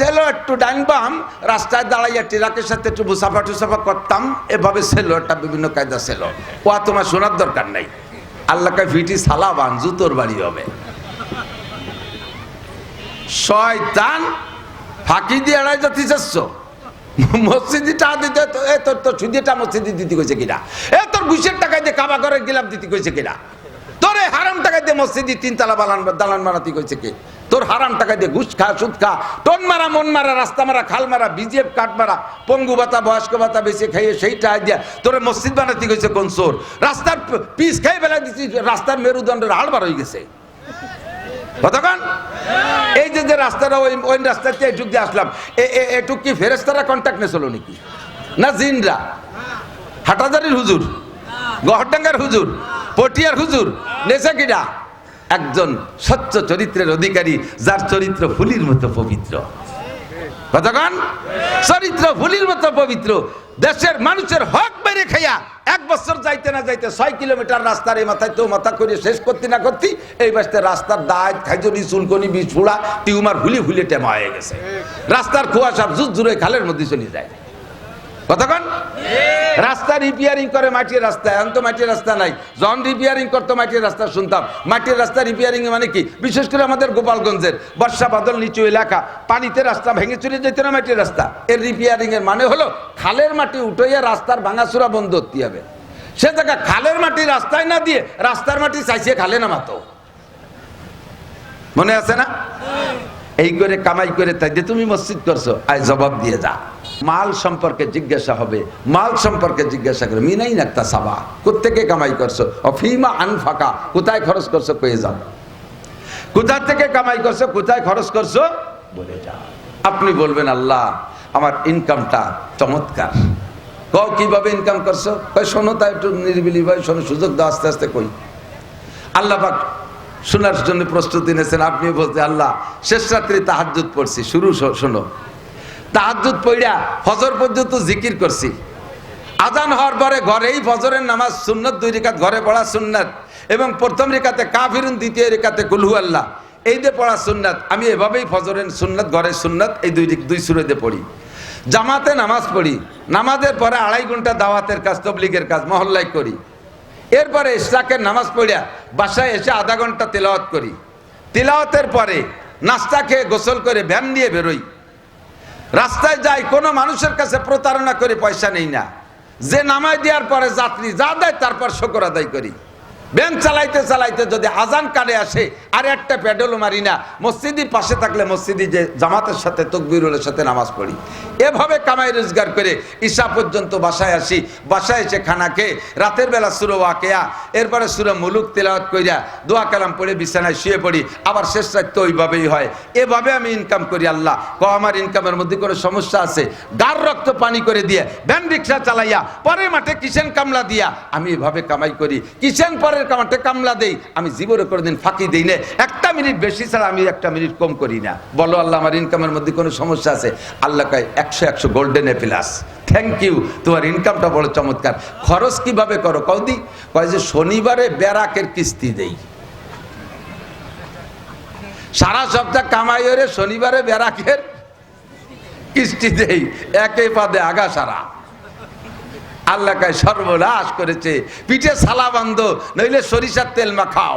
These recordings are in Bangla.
ছেলে একটু ডাইন বাম রাস্তায় দাঁড়াইয়া ট্রাকের সাথে একটু মুসাফা করতাম, এভাবে ছেলে একটা বিভিন্ন কায়দা ছিল। ও তোমার শোনার দরকার নাই। আল্লাহকে ফিটি সালাবান জুতোর বাড়ি হবে। শয়তান ফাঁকি দিয়ে এড়াই যাতে চাচ্ছ মসজিদে টাকা দিতে, তোর তো সুদিটা মসজিদে দিতে কইছে কিনা, তোর ঘুষের টাকায় দিয়ে কাবা ঘরে গেলাম দিতে কইছে কিনা, তোর হারাম টাকা দিয়ে মসজিদে তিনতলা দালান বানাতে কইছে কি, তোর হারাম টাকা দিয়ে ঘুষ খা সুদ খা টন মারা মন মারা রাস্তা মারা খাল মারা বিজেপ কাঠ মারা পঙ্গু ভাতা বয়স্ক ভাতা বেশি খাইয়ে সেই টাকা দিয়া তোর মসজিদ বানাতে কইছে কোন চোর, রাস্তার পিস খাই বেলা দিচ্ছি, রাস্তার মেরুদণ্ডের হাড় বার হয়ে গেছে কতক্ষণ। এই যে রাস্তাটা ওই রাস্তাতে এটুক দিয়ে আসলাম, এটুক কি ফেরেস্তারা কন্ট্যাক্ট নিয়েছিল নাকি না জিনরা? হাটাজারির হুজুর, গহরডাঙ্গার হুজুর, পটিয়ার হুজুর নেশা কিনা? একজন স্বচ্ছ চরিত্রের অধিকারী, যার চরিত্র ফুলির মতো পবিত্র। কতক্ষণ? চরিত্র ফুলির মতো পবিত্র। দেশের মানুষের হক মেরে খাইয়া 1 বছর যাইতে না যাইতে 6 কিলোমিটার রাস্তার এই মাথায় তো মাথা করে শেষ করতে না করতে এই বাসতে রাস্তার দাঁত খাইজনি চুলকনি বীজ ফুলা টিউমার ফুলে টেমা হয়ে গেছে। রাস্তার কুয়াশা জুজুরে খালের মধ্যে চলে যায়। কতক্ষণ? রাস্তা রিপেয়ারিং করে মাটির রাস্তা, এখন তো মাটির রাস্তা নাই। যখন রিপেয়ারিং করতো মাটির রাস্তা শুনতাম। মাটির রাস্তা রিপেয়ারিং মানে কি? বিশেষ করে আমাদের গোপালগঞ্জের বর্ষা বাদল নিচু এলাকা, পানিতে রাস্তা ভেঙে চলে যেত না মাটির রাস্তা। এর রিপেয়ারিং এর মানে হলো খালের মাটি উঠাইয়া রাস্তার ভাঙাচুরা বন্ধ করতে হবে। সে জায়গা খালের মাটি রাস্তায় না দিয়ে রাস্তার মাটি চাইছে খালে নামাতো। মনে আছে না? এই করে কামাই করে তাই যে তুমি মসজিদ করছো, আয় জবাব দিয়ে যা। মাল সম্পর্কে জিজ্ঞাসা হবে, মাল সম্পর্কে জিজ্ঞাসা করে মিনাই নাক্তা সাবা, কোত্থেকে কামাই করছো, অফিমা আনফাকা, কোথায় খরচ করছো কয়ে যাও। কোথা থেকে কামাই করছো, কোথায় খরচ করছো বলে যাও। আপনি বলবেন আল্লাহ আমার ইনকামটা চমৎকার। কও কিভাবে ইনকাম করছো? কই শোনো, তাই একটু নিরিবিলি ভাই শোনো, সুযোগ দাও আস্তে আস্তে কই। আল্লাহ পাক শোনার জন্য প্রস্তুতি নিয়েছেন। আপনি বলতে আল্লাহ শেষ রাত্রি তাহাজ্জুদ পড়ছি, শুরু শোনো। তাহাজ্জুদ পড়া ফজর পর্যন্ত জিকির করছি। আজান হওয়ার পরে ঘরেই ফজরের নামাজ সুন্নত, 2 রাকাত ঘরে পড়া সুন্নত, এবং প্রথম রেখাতে কাফিরুন, দ্বিতীয় রেখাতে কুল হু আল্লাহ, এই দিয়ে পড়া সুন্নত। আমি এভাবেই ফজরের সুন্নত, ঘরের সুন্নত এই দুই সূরাতে পড়ি। জামাতে নামাজ পড়ি। নামাজের পরে 2.5 ঘন্টা দাওয়াতের কাজ, তবলিগের কাজ মহল্লায় করি। এরপরে ইশরাকের নামাজ পড়িয়া বাসায় এসে 1/2 ঘন্টা তেলাওয়াত করি। তেলাওয়াতের পরে নাস্তা খেয়ে গোসল করে ভ্যান নিয়ে বেরোই। রাস্তায় যাই, কোনো মানুষের কাছে প্রতারণা করে পয়সা নেই না। যে নামায় দেওয়ার পরে যাত্রী যা দেয় তারপর শুকর আদায় করি। ভ্যান চালাইতে চালাইতে যদি আজান কানে আসে আর একটা প্যাডেলও মারি না। মসজিদের পাশে থাকলে মসজিদে যে জামাতের সাথে তকবীরের সাথে নামাজ পড়ি। এভাবে কামাই রোজগার করে ঈশা পর্যন্ত বাসায় আসি। বাসায় এসে খানা খেয়ে রাতের বেলা সূরা ওয়াকিয়া, এরপরে সূরা মুলুক তেলাওয়াত কইরা দোয়া কালাম পড়ে বিছানায় শুয়ে পড়ি। আবার শেষ রাত তো ওইভাবেই হয়। এভাবে আমি ইনকাম করি। আল্লাহ আমার ইনকামের মধ্যে কোনো সমস্যা আছে? গার রক্ত পানি করে দিয়ে ভ্যান রিক্সা চালাইয়া পরে মাঠে কিষেন কামলা দিয়া আমি এভাবে কামাই করি। কিষেন পরের কামাতে কামলা দেই। আমি জীবনে কোনোদিন ফাঁকি দিই না। 1 মিনিট বেশি ছাড়া আমি 1 মিনিট কম করি না। বলো আল্লাহ আমার ইনকামের মধ্যে কোনো সমস্যা আছে? আল্লাহ কয় 100 গোল্ডেন প্লাস। থ্যাংক ইউ, তোমার ইনকামটা বড় চমৎকার। খরচ কিভাবে করো কৌদি? কয় যে শনিবারে ব্যারাকের কিস্তি দেই। সারা সপ্তাহ কামাই হয়ে শনিবারে ব্যারাকের কিস্তি দেই, একে পাদে আগা সারা। আল্লাহ কায় সর্বনাশ করেছে, পিঠে সালা বান্ধো, নইলে সরিষার তেল মাখাও,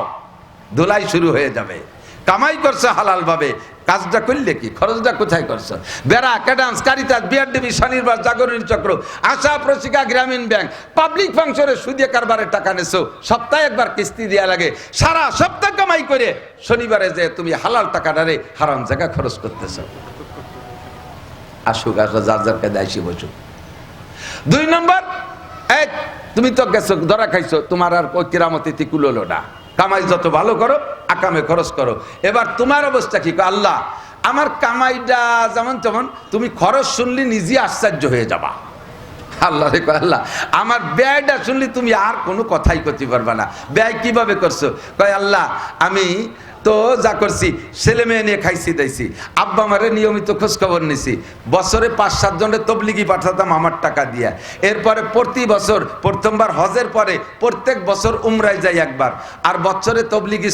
ধুলাই শুরু হয়ে যাবে। কামাই করছে হালাল ভাবে, কাজটা করলে কি, খরচটা কোথায় করছো? বেড়া, ক্যাডান্স, কারিতাস, বিআরডিবি, স্বনির্ভর, জাগরণী চক্র, আশা, প্রশিকা, গ্রামীণ ব্যাংক, পাবলিক ফাংশনে সুদে কারবারের টাকা নেছো, সপ্তাহে একবার কিস্তি দেওয়া লাগে। সারা সপ্তাহ কামাই করে শনিবারে যে তুমি হালাল টাকাটারে হারাম জায়গা খরচ করতেছো। আসুক আসা যার যার কাছে আইসি বসুক। 2 নম্বর, তুমি তো গেছো ধরা খাইছো, তোমার আর কিরামতি কুলোলো না। কামাই যত ভালো করো আকামে খরচ করো। এবার তোমার অবস্থা কি? আল্লাহ আমার কামাইটা যেমন তেমন, তুমি খরচ শুনলি নিজে আশ্চর্য হয়ে যাবা। আল্লাহ রে কয় আল্লাহ আমার ব্যয়টা শুনলি তুমি আর কোনো কথাই করতে পারবা না। ব্যয় কিভাবে করছো? কয় আল্লাহ আমি তো যা করছি ছেলে মেয়ে নিয়ে খাইছি দাইছি, আব্বা আমারে নিয়মিত খোঁজখবর নিছি, বছরে 5-7 জনের তবলিগি পাঠাতাম আমার টাকা দিয়া। এরপরে প্রতি বছর প্রথমবার হজের পরে প্রত্যেক বছর উমরায় যাই একবার, আর বছরে তবলিগি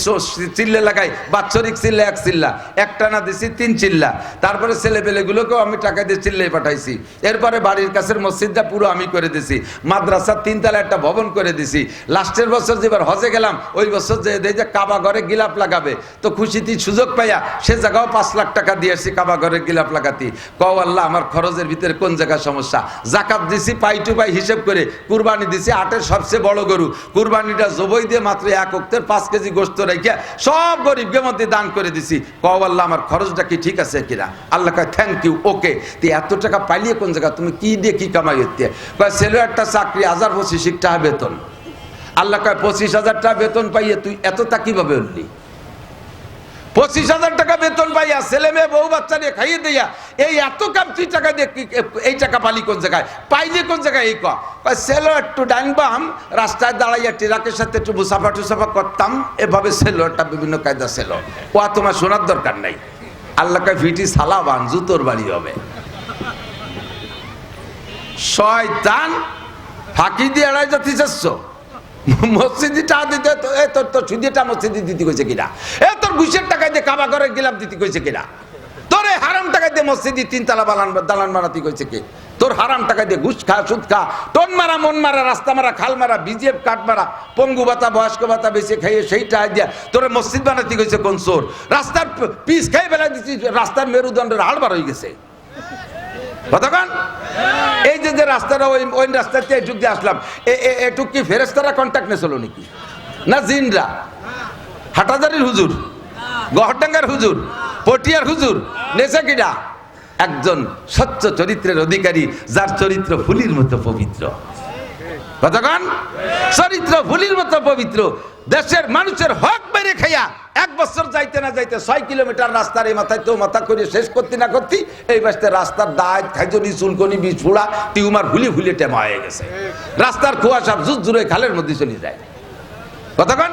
চিল্লে লাগাই, বাৎসরিক চিল্লা 1 চিল্লা, একটানা দিছি 3 চিল্লা। তারপরে ছেলেপেলেগুলোকেও আমি টাকা দিয়ে চিল্লাই পাঠাইছি। এরপরে বাড়ির কাছের মসজিদটা পুরো আমি করে দিছি, মাদ্রাসার 3 তলা একটা ভবন করে দিছি। লাস্টের বছর যেবার হজে গেলাম ওই বছর যে কাবা ঘরে গিলাপ লাগাবে, তো খুশিতে সুযোগ পাইয়া সে জায়গাও 5 লাখ টাকা দিয়েছি কাবা ঘরে গিলাপ লাগাতি। কও আল্লাহ আমার খরচের ভিতরে কোন জায়গায় সমস্যা। জাকাত দিছি পাই টু পাই হিসেব করে, কুরবানি দিছি 8-এর সবচেয়ে বড় গরু, কুরবানিটা জবই দিয়ে মাত্র 1 ওক্তের 5 কেজি গোশত রেখে সব গরিবকে মধ্যে দান করে দিছি। কও আল্লাহ আমার খরচটা কি ঠিক আছে কিনা। আল্লাহ কয় থ্যাংক ইউ, ওকে। তুই এত টাকা পাইলিয়ে কোন জায়গা, তুমি কি দিয়ে কি কামাই হচ্ছে? কয় ছেলে একটা চাকরি, 1025 টাকা বেতন। আল্লাহ কয় 25,000 টাকা বেতন পাইয়ে তুই এতটা কিভাবে উঠলি? 25,000 টাকা বেতন পাইয়া ছেলে মেয়ে বউ বাচ্চা নিয়ে খাইয়ে দিয়া এই এত কাম তুই টাকা দিয়ে এই টাকা পালি কোন জায়গায়, পাইলি কোন জায়গায়? এই কয় ছেলে একটু ডাইন বাম রাস্তায় দাঁড়াইয়া ট্রাকের সাথে একটু মুসাফা টুসাফা করতাম, এভাবে ছেলে একটা বিভিন্ন কায়দা ছিল। ও তোমার শোনার দরকার নাই। আল্লাহ কয় ভিটি সালাবান, জুতোর বাড়ি হবে। শয়তান ফাঁকি দিয়ে এড়াই যাচ্ছি চাচ্ছ মসজিদে টাকা দিতে, তোর সুদিটা মসজিদে দিতে কইছে কিনা? তোর ঘুষের টাকা দিয়ে কাবা ঘরে গেলাম দিতে কইছে কিনা? তোর এই হারাম টাকা দিয়ে মসজিদে 3 তলা দালান বানাতে কইছে কি? তোর হারাম টাকা দিয়ে ঘুষ খা, সুদ খা, টন মারা, মন মারা, রাস্তা মারা, খাল মারা, বিজেপ কাঠ মারা, পঙ্গু ভাতা, বয়স্ক ভাতা বেশি খাইয়ে সেই টাকা দিয়া তোর মসজিদ বানাতে কইছে কোন চোর? রাস্তার পিস খাই বেলা দিচ্ছি, রাস্তার মেরুদণ্ডের হাড় বার হয়ে গেছে। কতক্ষণ এই যে রাস্তাটা ওই রাস্তাতে এটুক দিয়ে আসলাম, এটুক কি ফেরেশতারা কন্ট্যাক্ট নেছিল নাকি? না জিনরা? হাটাজারির হুজুর, গহরডাঙ্গার হুজুর, পটিয়ার হুজুর নেছে কিনা? একজন স্বচ্ছ চরিত্রের অধিকারী, যার চরিত্র ফুলির মতো পবিত্র। কতক্ষণ চরিত্র ফুলির মতো পবিত্র, দেশের মানুষের হক মেরে খাইয়া 1 বছর যাইতে না যাইতে 6 কিলোমিটার রাস্তার এই মাথায় তো মাথা করে শেষ করতে না করতে এই বাসতে রাস্তার দাঁত, খাইজনি, চুলকনি, বিষ ফোড়া, টিউমার ভুলি ভুলি টেমা হয়ে গেছে। রাস্তার কুয়া সব জুড়ে খালের মধ্যে চলে যায়। কতক্ষণ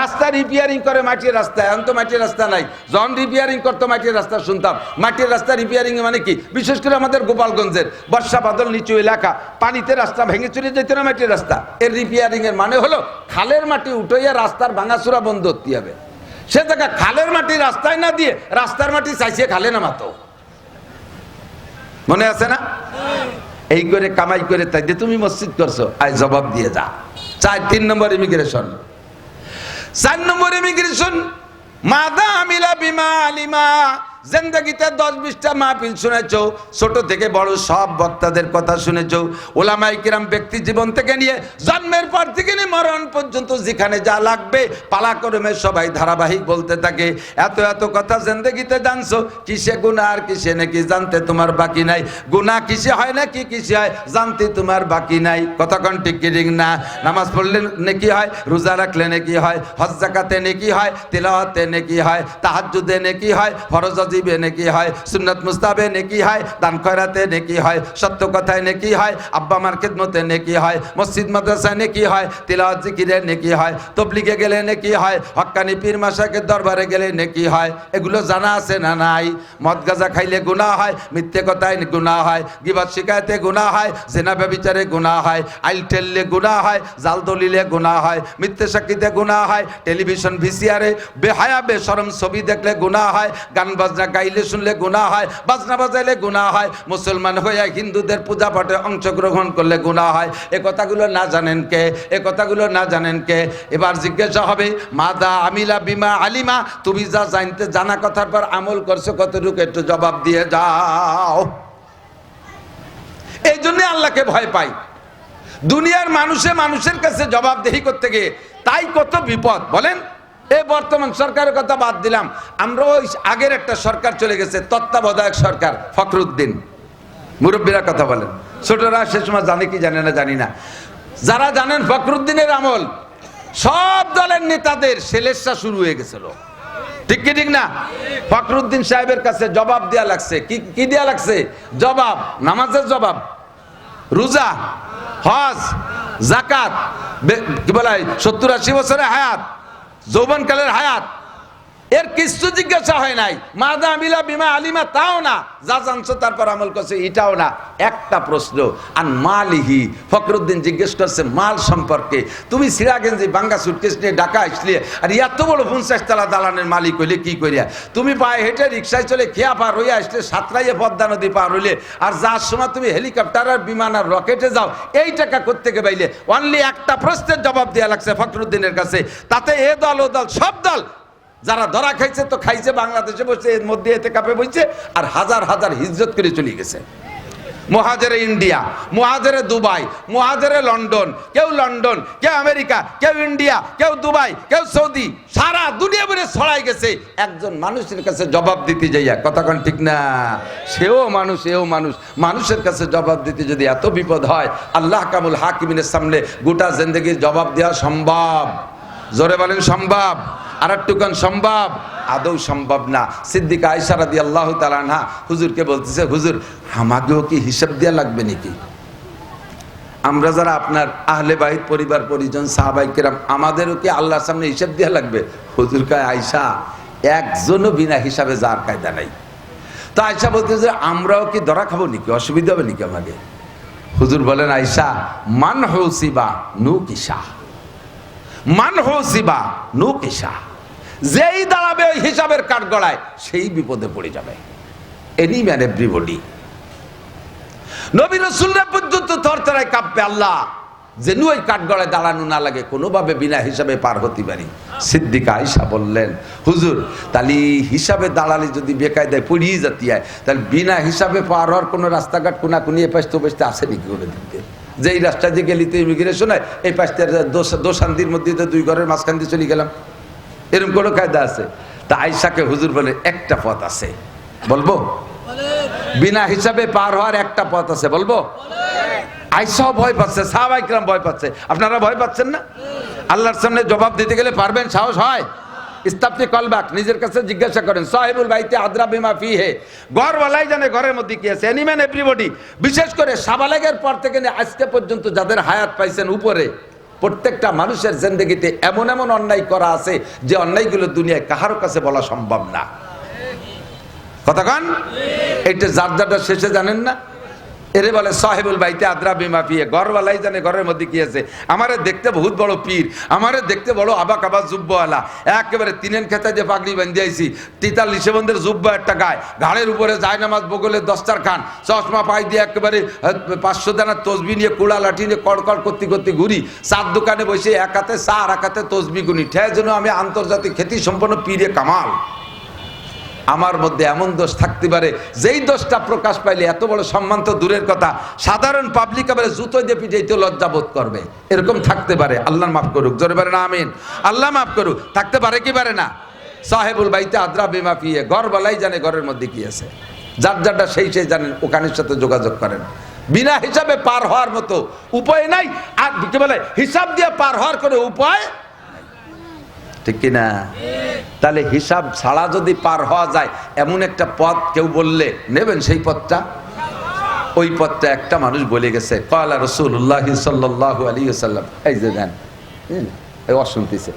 রাস্তা রিপেয়ারিং করে মাটির রাস্তায়, এখন তো মাটির রাস্তা নাই। যখন রিপেয়ারিং করতো মাটির রাস্তা শুনতাম। মাটির রাস্তা রিপেয়ারিং মানে কি? বিশেষ করে আমাদের গোপালগঞ্জের বর্ষা বাদল নিচু এলাকা, পানিতে রাস্তা ভেঙে চলে যেত না মাটির রাস্তা। এর রিপেয়ারিং এর মানে হলো খালের মাটি উঠাইয়া রাস্তার ভাঙাচুরা বন্ধ করতে হবে। সে জায়গা খালের মাটি রাস্তায় না দিয়ে রাস্তার মাটি চাইছে খালে নামাতো। মনে আছে না? এই করে কামাই করে তাই যে তুমি মসজিদ করছো, আজ জবাব দিয়ে যা। 3 নম্বর ইমিগ্রেশন। 4 নম্বর ইমিগ্রেশন মাদা আমিলা বিমা আলিমা। জিন্দেগিতে 10-20টা মাহফিল শুনেছো, ছোট থেকে বড় সব বক্তাদের কথা শুনেছো। ওলামায়ে কিরাম ব্যক্তি জীবন থেকে নিয়ে জন্মের পর থেকে নিয়ে মরণ পর্যন্ত যেখানে যা লাগবে পালাক্রমে সবাই ধারাবাহিক বলতে থাকে। এত এত কথা জিন্দেগিতে জানছো, কিসে গুনাহ আর কিসে নেকি জানতে তোমার বাকি নাই। গুনাহ কিসে হয় না কি কিসে হয় জানতে তোমার বাকি নাই। কতক্ষণ ঠিক কি ঠিক না? নামাজ পড়লে নেকি হয়, রোজা রাখলে নেকি হয়, হজ যাকাতে নেকি হয়, তিলাওয়াতে নেকি হয়, তাহাজ্জুদে নেকি হয়, ফরজ ওয়াজিবে নেকি হয়, সুন্নাত মুস্তাহাবে নেকি হয়, দান খয়রাতে নেকি হয়, সত্য কথায় নেকি হয়, আব্বা মার খিদমতে নেকি হয়, মসজিদ মাদ্রাসায় নেকি হয়, তিলাওয়াত জিকিরে নেকি হয়, তাবলীগে গেলে নেকি হয়, হক্কানি পীর মাশায়েখের দরবারে গেলে নেকি হয়। এগুলো জানা আছে না নাই? মদ গাঁজা খাইলে গুনাহ হয়, মিথ্যে কথায় গুনাহ হয়, গীবত শিকায়তে গুনাহ হয়, জিনা ব্যভিচারে গুনাহ হয়, আইল ঠেললে গুনাহ হয়, জাল দলিলে গুনাহ হয়, মিথ্যে সাক্ষীতে গুনাহ হয়, টেলিভিশন ভিসিআরে বেহায়া বেশরম ছবি দেখলে গুনাহ হয়, গান বাজনা গাইলে শুনলে গুনাহ হয়, বাজনা বাজাইলে গুনাহ হয়, মুসলমান হয়ে হিন্দুদের পূজা পাঠে অংশগ্রহণ করলে গুনাহ হয়। এ কথাগুলো না জানেন কে? এ কথাগুলো না জানেন কে? এবার জিজ্ঞাসা হবে মাদা আমিলা বিমা আলিমা, তুমি যা জানতে জানা কথার পর আমল করছো কতটুকু একটু জবাব দিয়ে যাও। এই জন্য আল্লাহকে ভয় পাই। দুনিয়ার মানুষের কাছে জবাবদেহি করতে গিয়ে তাই কত বিপদ বলেন। এই বর্তমান সরকারের কথা বাদ দিলাম, আমরা ওই আগের একটা সরকার চলে গেছে, তত্ত্বাবধায়ক সরকার, ফখরুদ্দিন। মুরব্বীরা কথা বলেন, ছোটরা সে সময় জানে কি জানে না জানি না। যারা জানেন ফখরুদ্দিনের আমল সব দলের নেতাদের সেলেসা শুরু হয়ে গেছিল। ঠিক কি ঠিক না? ফখরুদ্দিন সাহেবের কাছে জবাব দেয়া লাগছে। কি দেয়া লাগছে? জবাব। নামাজের জবাব, রোজা, হজ, জাকাত, কি বলে 70-80 বছরের হায়াত, যৌবনকালের হায়াত, এর কিছু জিজ্ঞাসা হয় নাই, মাদা আমিলা বিমা আলিমা, তাও না, যা জানছো তারপর আমল করছে এটাও না। একটা প্রশ্ন, আর মালিহি, ফখরুদ্দিন জিজ্ঞেস করছে মাল সম্পর্কে। তুমি সিরাগঞ্জি বাঙ্গা সুটকেস নিয়ে ঢাকা আসলে, আর এত বড় 50 তলা দালানের মালিক হইলে কি করিয়া? তুমি পায়ে হেঁটে রিক্সায় চলে খেয়া পার হইয়া আসলে, সাতরাইয়ে পদ্মা নদী পার হইলে, আর যার সময় তুমি হেলিকপ্টার আর বিমান আর রকেটে যাও, এই টাকা কোত্থেকে পাইলে? অনলি একটা প্রশ্নের জবাব দেওয়া লাগছে ফখরুদ্দিনের কাছে। তাতে এ দল ও দল সব দল যারা ধরা খাইছে তো খাইছে, বাংলাদেশে বসে এর মধ্যে এতে কাপে বইছে, আর হাজার হাজার হিজরত করে চলে গেছে। মুহাজিরে ইন্ডিয়া, মুহাজিরে দুবাই, মুহাজিরে লন্ডন, কেউ লন্ডন, কেউ আমেরিকা, কেউ ইন্ডিয়া, কেউ দুবাই, কেউ সৌদি, সারা দুনিয়া ভরে ছড়াই গেছে একজন মানুষের কাছে জবাব দিতে যাইয়া। কথা কোন ঠিক না? সেও মানুষ, এও মানুষ। মানুষের কাছে জবাব দিতে যদি এত বিপদ হয়, আল্লাহ কামুল হাকিমিনের সামনে গোটা জিন্দেগির জবাব দেওয়া সম্ভব? জোরে বলেন সম্ভব? আর একটুখান সম্ভব? আদৌ সম্ভব না। সিদ্দিকা আয়েশা রাদিয়াল্লাহু তাআলা আনহা হুজুরকে বলতেছে, হুজুর আমাকেও কি হিসাব দেওয়া লাগবে নাকি? আমরা যারা আপনার আহলে বাইত, পরিবার পরিজন, সাহাবায়ে কেরাম, আমাদেরও কি আল্লাহর সামনে হিসাব দেওয়া লাগবে? হুজুর কয়, আয়েশা একজনও বিনা হিসাবে যার কায়দা নাই। তো আয়েশা বলতেছে, আমরাও কি ধরা খাবো নাকি? অসুবিধা হবে নাকি আমাকে? হুজুর বলেন, আয়েশা মান হুসিবা নুকিসা, মান হুসিবা নুকিসা, যেই দাঁড়াবে ওই হিসাবের কাঠগড়ায় সেই বিপদে পড়ে যাবে। Any man everybody. নবী রাসূলরা পর্যন্ত থরথরায় কাঁপবে, আল্লাহ যেন ওই কাঠগড়ায় দাঁড়ানো না লাগে, কোনোভাবে বিনা হিসাবে পার হতে পারি। সিদ্দিকা আয়েশা বললেন, হুজুর তাহলে হিসাবে দাঁড়ালে যদি বেকায়দায় পড়িয়ে যেতে হয়, তাহলে বিনা হিসাবে পার হওয়ার কোনো রাস্তাঘাট কোনাকুনি এ পাশতে ওপাশতে আসে নাকি? করে দিতে যে এই রাস্তা দিয়ে গেলি তো ইমিগ্রেশন হয়, এই পাশতে দোশান্দির মধ্যে তো দুই ঘরের মাঝখান দিয়ে চলে গেলাম, এরকম কোনো কায়দা আছে? তা আয়েশাকে হুজুর বলে, একটা পথ আছে, বলবো? বিনা হিসাবে পার হওয়ার একটা পথ আছে, বলবো? আয়েশাও ভয় পাচ্ছে, সাহাবায়ে কেরাম ভয় পাচ্ছে, আপনারা ভয় পাচ্ছেন না? আল্লাহর সামনে জবাব দিতে গেলে পারবেন? সাহস হয়? ইস্তাফতি কলবাক, নিজের কাছে জিজ্ঞাসা করেন। সাহিবুল বাইতে আদরা বিমা ফিহে, ঘরওয়ালাই জানে ঘরের মধ্যে কি আছে। Any man everybody. বিশেষ করে সাবালেগের পর থেকে আজকে পর্যন্ত যাদের হায়াত পাইছেন উপরে, প্রত্যেকটা মানুষের জিন্দেগিতে এমন এমন অন্যায় করা আছে যে অন্যায়গুলো দুনিয়ায় কাহারো কাছে বলা সম্ভব না। কথা কন? এইটা যার যারটা শেষে জানেন না, এরে বলে সাহেবুল বাইতে আদরা বিমা ফিহে, ঘরওয়ালাই জানে ঘরের মধ্যে কি আছে। আমারে দেখতে বহুত বড় পীর, আমারে দেখতে বড় আবাক আবাক জুব্বাওয়ালা, একেবারে তিনেন খেতে যে পাগড়ি বান্ধি আইছি, 43 বন্ধের জুব্বা একটা গায়ে, ঘাড়ের উপরে জায়নামাজ, বগলে দস্তারখান, চশমা পাই দিয়ে একেবারে 500 দানার তসবি নিয়ে, কুড়া লাঠি নিয়ে কড়কড় করতে করতে ঘুরি, চার দোকানে বসে এক হাতে চা আর এক হাতে তসবি গুনি, ঠেয় যেন আমি আন্তর্জাতিক খ্যাতি সম্পন্ন পীরে কামাল। আমার মধ্যে এমন দোষ থাকতে পারে যেই দোষটা প্রকাশ পাইলে এত বড় সম্মান তো দূরের কথা, সাধারণ পাবলিক আবার জুতো দিয়ে পিটাইতে লজ্জা বোধ করবে, এরকম থাকতে পারে। আল্লাহ মাফ করুক, জোরে বলেন আমিন। আল্লাহ মাফ করুক। থাকতে পারে কি পারে না? সাহেবুল বাইতে আদরা বিমা ফিহে, ঘরওয়ালাই জানে ঘরের মধ্যে কি আছে। যার যারটা সেই সেই জানেন, ওখানের সাথে যোগাযোগ করেন। বিনা হিসাবে পার হওয়ার মতো উপায় নাই। আর কি বলে, হিসাব দিয়ে পার হওয়ার কোনো উপায়, ঠিক কিনা? তাহলে হিসাব ছাড়া যদি পার হওয়া যায় এমন একটা পথ কেউ বললে নেবেন সেই পথটা? ওই পথটা একটা মানুষ বলে গেছে, ক্বালা রাসূলুল্লাহ সাল্লাল্লাহু আলাইহি ওয়াসাল্লাম। এই যে দেন, এই অশুনতিছে,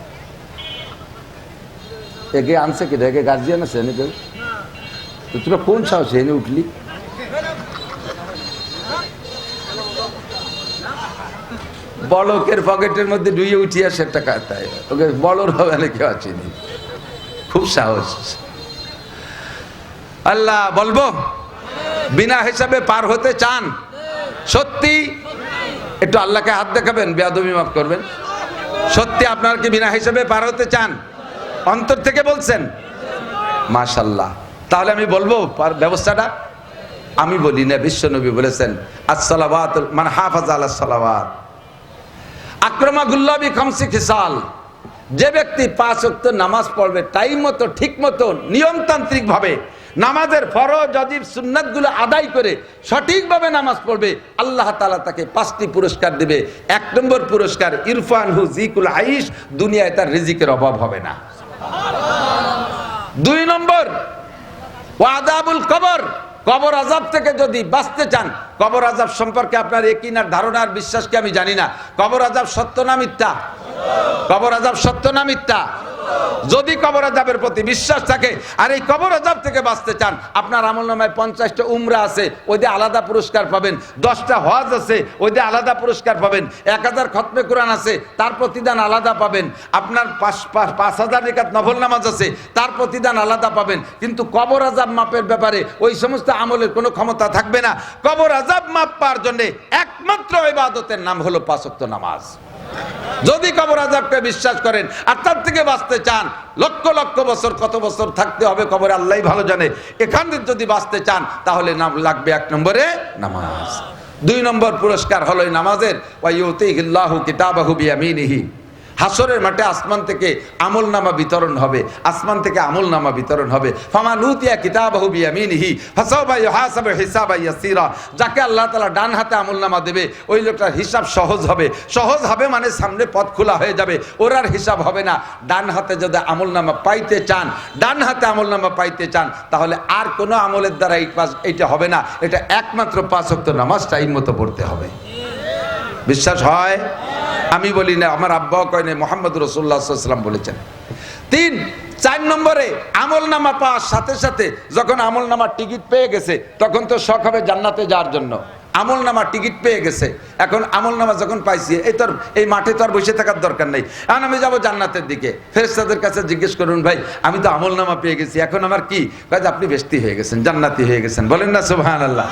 একে আনছে কি? একে গার্জিয়ান আছে এনে কেউ? তো তোরা কোন সাহসে এনে উঠলি? বলকের পকেটের মধ্যে ডুইয়ে উঠিয়ে আসে টাকা, তাই ওকে বলর হবে না, কেউ আসেনি, খুব সাহস। আল্লাহ বলবো, বিনা হিসাবে পার হতে চান সত্যি? একটু আল্লাহকে হাত দেখাবেন, বেয়াদবি মাফ করবেন। সত্যি আপনার কি বিনা হিসাবে পার হতে চান? অন্তর থেকে বলছেন? মাশাআল্লাহ। তাহলে আমি বলবো ব্যবস্থাটা, আমি বলি না, বিশ্বনবী বলেছেন, আসসালাওয়াত মান হাফাজা আলাস সালাওয়াত আকরামাগুল্লাহ বিখামসি খিসাল। যে ব্যক্তি 5 ওয়াক্ত নামাজ পড়বে টাইম মতো, ঠিক মতো, নিয়মতান্ত্রিক ভাবে নামাজের ফরজ ওয়াজিব সুন্নাতগুলো আদায় করে সঠিকভাবে নামাজ পড়বে, আল্লাহ তাআলা তাকে 5টি পুরস্কার দেবে। 1 নম্বর পুরস্কার, ইরফানহু যিকুল আইশ, দুনিয়ায় তার রিজিকের অভাব হবে না। 2 নম্বর, ওয়াদাবুল কবর, কবর আযাব থেকে যদি বাঁচতে চান, কবর আযাব সম্পর্কে আপনার ইয়াকিন আর ধারণা আর বিশ্বাস কি আমি জানি না, কবর আযাব সত্য না মিথ্যা? কবর আযাব সত্য না মিথ্যা? যদি কবর আযাবের প্রতি বিশ্বাস থাকে আর এই কবর আযাব থেকে বাঁচতে চান, আপনার আমলনামায় 50টা উমরা আছে, ওই দিয়ে আলাদা পুরস্কার পাবেন। 10টা হজ আছে, ওই দিয়ে আলাদা পুরস্কার পাবেন। 1000 খতমে কোরআন আছে, তার প্রতিদান আলাদা পাবেন। আপনার 5000 রাকাত নফল নামাজ আছে, তার প্রতিদান আলাদা পাবেন। কিন্তু কবর আযাব মাপের ব্যাপারে ওই সমস্ত আমলের কোনো ক্ষমতা থাকবে না। কবর আযাব মাপ পাওয়ার জন্য একমাত্র ইবাদতের নাম হলো 5 ওয়াক্ত নামাজ। যদি কবর আযাবকে বিশ্বাস করেন আর তার থেকে বাঁচতে চান, লক্ষ লক্ষ বছর, কত বছর থাকতে হবে কবরে আল্লাহই ভালো জানে, এখান থেকে যদি বাঁচতে চান তাহলে নাম লাগবে 1 নম্বরে নামাজ। 2 নম্বর পুরস্কার হলো এই নামাজের, ওয়ায়ুতিহিল্লাহু কিতাবাহু বিয়ামিনিহি। হাসরের মাঠে আসমান থেকে আমলনামা বিতরণ হবে, আসমান থেকে আমলনামা বিতরণ হবে। ফামান উতিয়া কিতাবাহু বিয়ামিনিহি ফাসাওফা ইউহাসাবু হিসাবান ইয়াসীরা। যাকে আল্লাহ তাআলা ডান হাতে আমলনামা দেবে ওই লোকটার হিসাব সহজ হবে। সহজ হবে মানে সামনে পথ খোলা হয়ে যাবে, ওর আর হিসাব হবে না। ডান হাতে যদি আমলনামা পাইতে চান, ডান হাতে আমলনামা পাইতে চান, তাহলে আর কোনো আমলের দ্বারা এইটা হবে না। এটা একমাত্র 5 ওয়াক্ত নামাজ টাইম মতো পড়তে হবে। বিশ্বাস হয়? আমি বলি না, আমার আব্বাও কয় না, মুহাম্মদ রাসূলুল্লাহ সাল্লাল্লাহু আলাইহি ওয়াসাল্লাম বলেছেন। 4 নম্বরে আমলনামা পাওয়ার সাথে সাথে যখন আমলনামার টিকিট পেয়ে গেছে তখন তো শখ হবে জান্নাতে যাওয়ার জন্য। আমলনামা টিকিট পেয়ে গেছে, এখন আমলনামা যখন পাইছি এই মাঠে তো আর বসে থাকার দরকার নেই, এখন আমি যাবো জান্নাতের দিকে। ফেরেশতাদের কাছে জিজ্ঞেস করুন, ভাই আমি তো আমলনামা পেয়ে গেছি, এখন আমার কি? কাজ আপনি বেহেশতি হয়ে গেছেন, জান্নাতি হয়ে গেছেন। বলেন না সুবহানাল্লাহ।